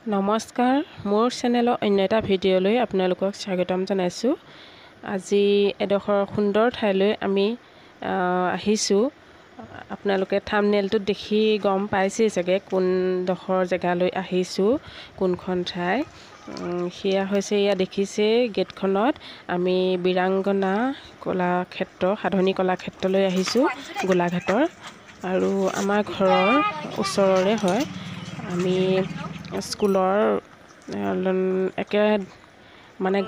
নমস্কাৰ মোৰ চেনেলৰ অন্য এটা ভিডিঅ'লৈ আপোনালোকক স্বাগতম জনাইছোঁ। আজি এডোখৰ সুন্দৰ ঠাইলৈ আমি আহিছোঁ। আপোনালোকে থাম্বনেইলটোত দেখি গম পাইছেই চাগে কোনডোখৰ জেগালৈ আহিছোঁ, কোনখন ঠাই। সেয়া হৈছে, এয়া দেখিছে গেটখনত আমি বীৰাংগনা কলাক্ষেত্ৰ, সাধনী কলাক্ষেত্ৰলৈ আহিছোঁ গোলাঘাটৰ। আৰু আমাৰ ঘৰৰ ওচৰৰে হয়। আমি স্কুলৰ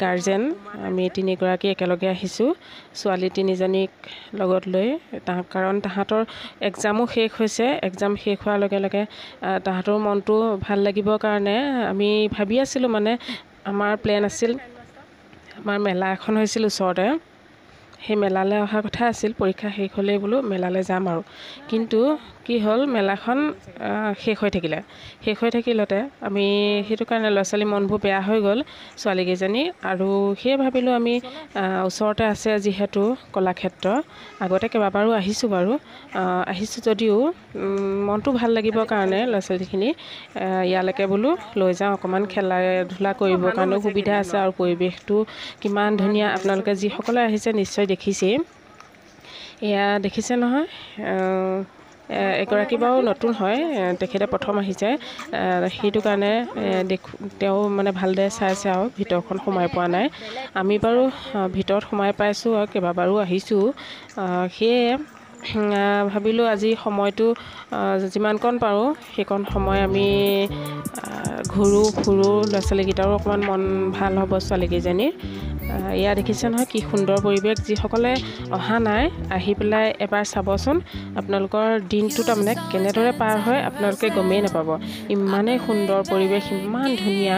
গাৰ্জেন আমি তিনিগৰাকী একেলগে আহিছোঁ, ছোৱালী তিনিজনীক লগত লৈ। কাৰণ তাহাঁতৰ এক্সামো শেষ হৈছে। এক্সাম শেষ হোৱাৰ লগে লগে তাহাঁতৰ মনটো ভাল লাগিবৰ কাৰণে আমি ভাবি আছিলোঁ, আমাৰ প্লেন আছিল, আমাৰ মেলা এখন হৈছিল ওচৰতে, সেই মেলালৈ অহা কথা আছিল। পৰীক্ষা শেষ হ'লেই বোলো মেলালৈ যাম আৰু। কিন্তু কি হ'ল, মেলাখন শেষ হৈ থাকিলতে আমি সেইটো কাৰণে ল'ৰা ছোৱালী মনবোৰ বেয়া হৈ গ'ল ছোৱালীকেইজনী। আৰু সেয়ে ভাবিলোঁ আমি ওচৰতে আছে যিহেতু কলাক্ষেত্ৰ, আগতে কেইবাবাৰো আহিছোঁ আহিছোঁ যদিও মনটো ভাল লাগিবৰ কাৰণে ল'ৰা ছোৱালীখিনি ইয়ালৈকে বোলো লৈ যাওঁ। অকণমান খেলা ধূলা কৰিবৰ কাৰণেও সুবিধা আছে আৰু পৰিৱেশটো কিমান ধুনীয়া। আপোনালোকে যিসকলে আহিছে নিশ্চয় দেখিছেই। এয়া দেখিছে নহয়, এগৰাকী বাৰু নতুন হয়, তেখেতে প্ৰথম আহিছে, সেইটো কাৰণে তেওঁ ভালদৰে চাইছে আৰু ভিতৰখন সোমাই পোৱা নাই। আমি বাৰু ভিতৰত সোমাই পাইছোঁ আৰু কেইবাবাৰো আহিছোঁ। সেয়ে ভাবিলোঁ আজি সময়টো যিমানকণ পাৰোঁ সেইকণ সময় আমি ঘূৰোঁ ফুৰোঁ, ল'ৰা ছোৱালীকেইটাৰো অকণমান মন ভাল হ'ব ছোৱালীকেইজনীৰ। এয়া দেখিছে নহয় কি সুন্দৰ পৰিৱেশ। যিসকলে অহা নাই আহি পেলাই এবাৰ চাবচোন, আপোনালোকৰ দিনটো কেনেদৰে পাৰ হয় আপোনালোকে গমেই নাপাব। ইমানেই সুন্দৰ পৰিৱেশ, ইমান ধুনীয়া,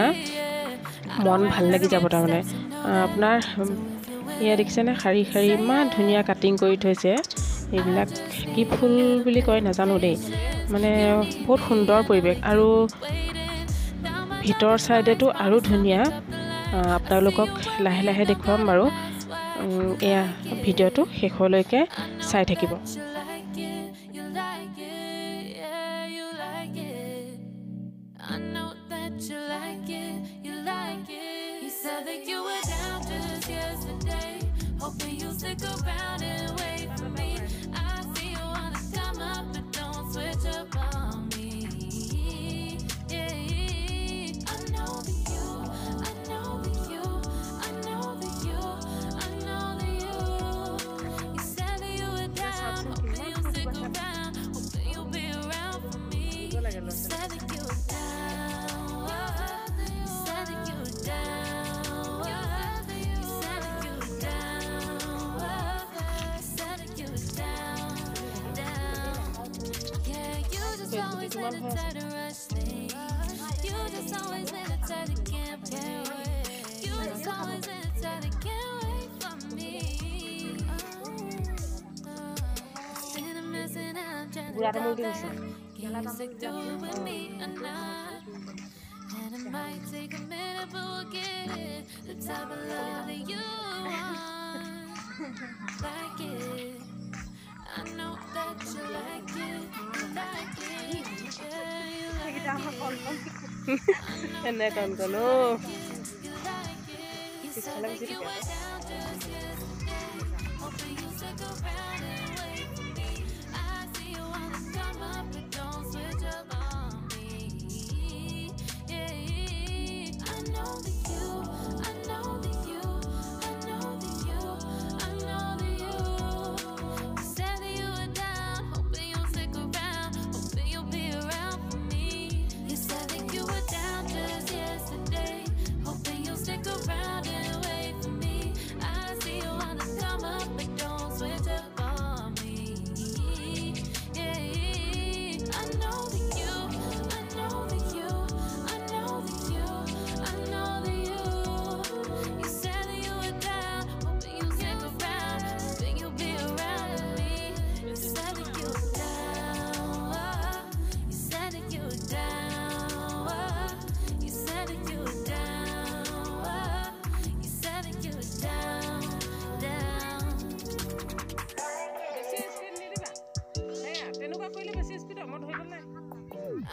মন ভাল লাগি যাব আপোনাৰ। এয়া দেখিছেনে শাৰী শাৰী ইমান ধুনীয়া কাটিং কৰি থৈছে। এইবিলাক কি ফুল বুলি কয় নাজানো দেই, বহুত সুন্দৰ পৰিৱেশ। আৰু ভিতৰ চাইডেতো আৰু ধুনীয়া। আপোনালোকক লাহে লাহে দেখুৱাম বাৰু। এয়া ভিডিঅ'টো শেষলৈকে চাই থাকিব।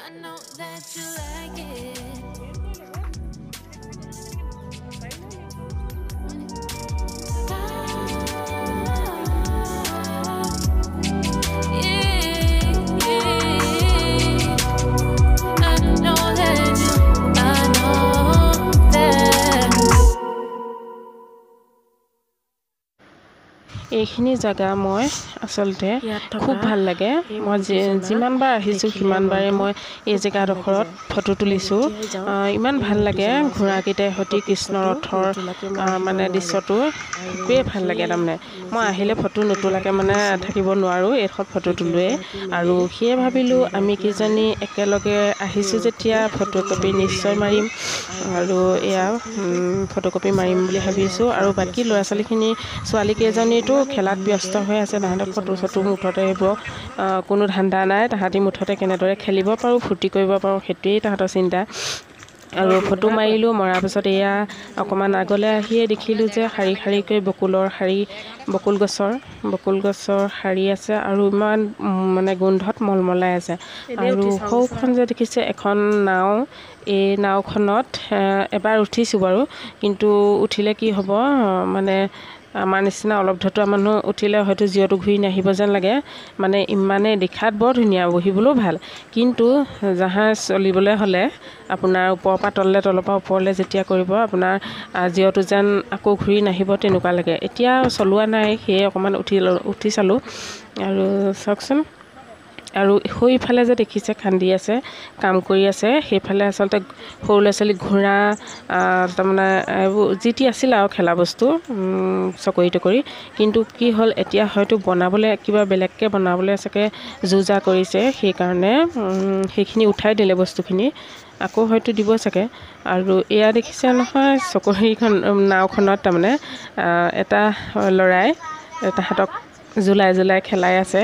I know that you like it. এইখিনি জেগা মই আচলতে খুব ভাল লাগে মই যিমানবাৰ আহিছোঁ সিমানবাৰে মই এই জেগাডোখৰত ফটো তুলিছোঁ ইমান ভাল লাগে ঘোঁৰাকেইটাই সৈতে কৃষ্ণ ৰথৰ মানে দৃশ্যটো খুবেই ভাল লাগে তাৰমানে মই আহিলে ফটো নুতোলাকৈ মানে থাকিব নোৱাৰোঁ এইডোখৰত ফটো তোলোৱেই আৰু সেয়ে ভাবিলোঁ আমি কেইজনী একেলগে আহিছোঁ যেতিয়া ফটোকপি নিশ্চয় মাৰিম আৰু এয়া ফটোকপি মাৰিম বুলি ভাবিছোঁ আৰু বাকী ল'ৰা ছোৱালীকেইজনীতো খেলাত ব্যস্ত হৈ আছে তাহাঁতৰ ফটো মুঠতে এইবোৰ কোনো ধান্দা নাই তাহাঁতি মুঠতে কেনেদৰে খেলিব পাৰোঁ ফূৰ্তি কৰিব পাৰোঁ সেইটোৱেই তাহাঁতৰ চিন্তা আৰু ফটো মাৰিলোঁ মৰাৰ পিছত এয়া অকণমান আগলৈ আহিয়ে দেখিলোঁ যে শাৰী শাৰীকৈ বকুল গছৰ শাৰী আছে আৰু ইমান মানে গোন্ধত মলমলাই আছে আৰু সৌখন যে দেখিছে এখন নাও এই নাওখনত এবাৰ উঠিছোঁ বাৰু কিন্তু উঠিলে কি হ'ব মানে আমাৰ নিচিনা অলপ ধতুৱা মানুহ উঠিলে হয়তো জিৰটো ঘূৰি নাহিব যেন লাগে মানে ইমানেই দেখাত বৰ ধুনীয়া বহিবলৈও ভাল কিন্তু জাহাজ চলিবলৈ হ'লে আপোনাৰ ওপৰৰ পৰা তললৈ তলৰ পৰা ওপৰলৈ যেতিয়া কৰিব আপোনাৰ জিৰটো যেন আকৌ ঘূৰি নাহিব তেনেকুৱা লাগে এতিয়া চলোৱা নাই সেয়ে অকণমান উঠি চালোঁ আৰু চাওকচোন আৰু সেইফালে যে দেখিছে খান্দি আছে কাম কৰি আছে সেইফালে আচলতে সৰু ল'ৰা ছোৱালী ঘোঁৰা তাৰমানে এইবোৰ যি টি আছিল আৰু খেলা বস্তু চকৰি কিন্তু কি হ'ল এতিয়া হয়তো বনাবলৈ কিবা বেলেগকৈ বনাবলৈ চাগে যো-জা কৰিছে সেইকাৰণে সেইখিনি উঠাই দিলে বস্তুখিনি আকৌ হয়তো দিব চাগে আৰু এয়া দেখিছে নহয় চকৰিখন নাওখনত তাৰমানে এটা ল'ৰাই তাহাঁতক জোলাই খেলাই আছে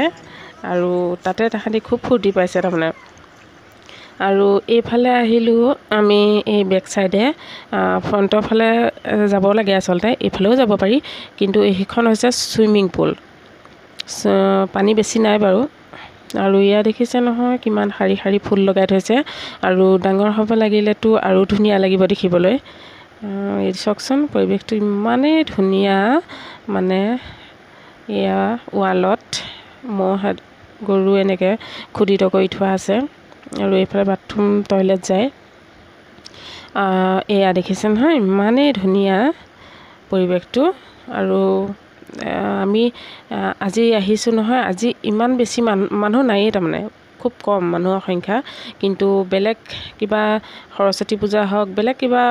আৰু তাতে তাহাঁতি খুব ফূৰ্তি পাইছে তাৰমানে আৰু এইফালে আহিলোঁ আমি এই বেক চাইডে ফ্ৰণ্টৰ ফালে যাব লাগে আচলতে এইফালেও যাব পাৰি কিন্তু এইখন হৈছে চুইমিং পুল পানী বেছি নাই বাৰু আৰু ইয়াত দেখিছে নহয় কিমান শাৰী শাৰী ফুল লগাই থৈছে আৰু ডাঙৰ হ'ব লাগিলেতো আৰু ধুনীয়া লাগিব দেখিবলৈ এই চাওকচোন পৰিৱেশটো ইমানেই ধুনীয়া মানে এয়া ৱালত গৰু এনেকৈ খোদিত কৰি থোৱা আছে আৰু এইফালে বাথৰুম টয়লেট যায় এয়া দেখিছে নহয় ইমানেই ধুনীয়া পৰিৱেশটো আৰু আমি আজি আহিছোঁ নহয় আজি ইমান বেছি মানুহ নায়েই তাৰমানে খুব কম মানুহৰ সংখ্যা কিন্তু বেলেগ কিবা সৰস্বতী পূজা হওক বেলেগ কিবা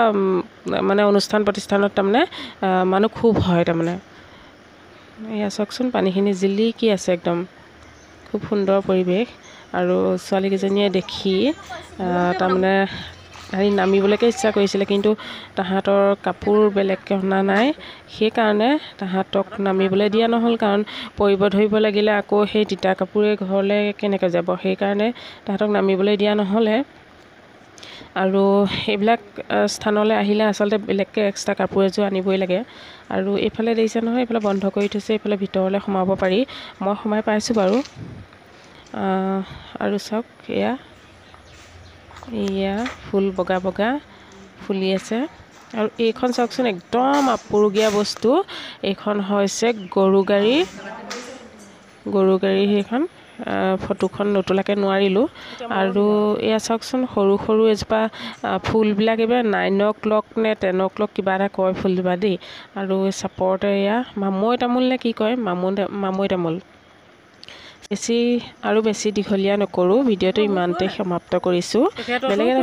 মানে অনুষ্ঠান প্ৰতিষ্ঠানত তাৰমানে মানুহ খুব হয় তাৰমানে এয়া চাওকচোন পানীখিনি জিলিকি আছে একদম খুব সুন্দৰ পৰিৱেশ আৰু ছোৱালীকেইজনীয়ে দেখি তাৰমানে নামিবলৈকে ইচ্ছা কৰিছিলে কিন্তু তাহাঁতৰ কাপোৰ বেলেগকৈ অনা নাই সেইকাৰণে তাহাঁতক নামিবলৈ দিয়া নহ'ল কাৰণ পৰিব ধৰিব লাগিলে আকৌ সেই তিতা কাপোৰে ঘৰলৈ কেনেকৈ যাব সেইকাৰণে তাহাঁতক নামিবলৈ দিয়া নহ'লে আৰু এইবিলাক স্থানলৈ আহিলে আচলতে বেলেগকৈ এক্সট্ৰা কাপোৰ এযোৰ আনিবই লাগে আৰু এইফালে দেখিছে নহয় এইফালে বন্ধ কৰি থৈছে এইফালে ভিতৰলৈ সোমাব পাৰি মই সোমাই পাইছোঁ বাৰু আৰু চাওক এয়া ফুল বগা ফুলি আছে আৰু এইখন চাওকচোন একদম আপুৰুগীয়া বস্তু এইখন হৈছে গৰু গাড়ী সেইখন ফটোখন নতুলাকৈ নোৱাৰিলোঁ আৰু এয়া চাওকচোন সৰু এজোপা ফুলবিলাক এইবাৰ 9 o'clock নে 10 o'clock কিবা এটা কয় ফুলজোপা দেই আৰু চাপৰতে এয়া মামৈ তামোল নে কি কয় মামৈ তামোল বেছি দীঘলীয়া নকৰোঁ ভিডিঅ'টো ইমানতে সমাপ্ত কৰিছোঁ বেলেগে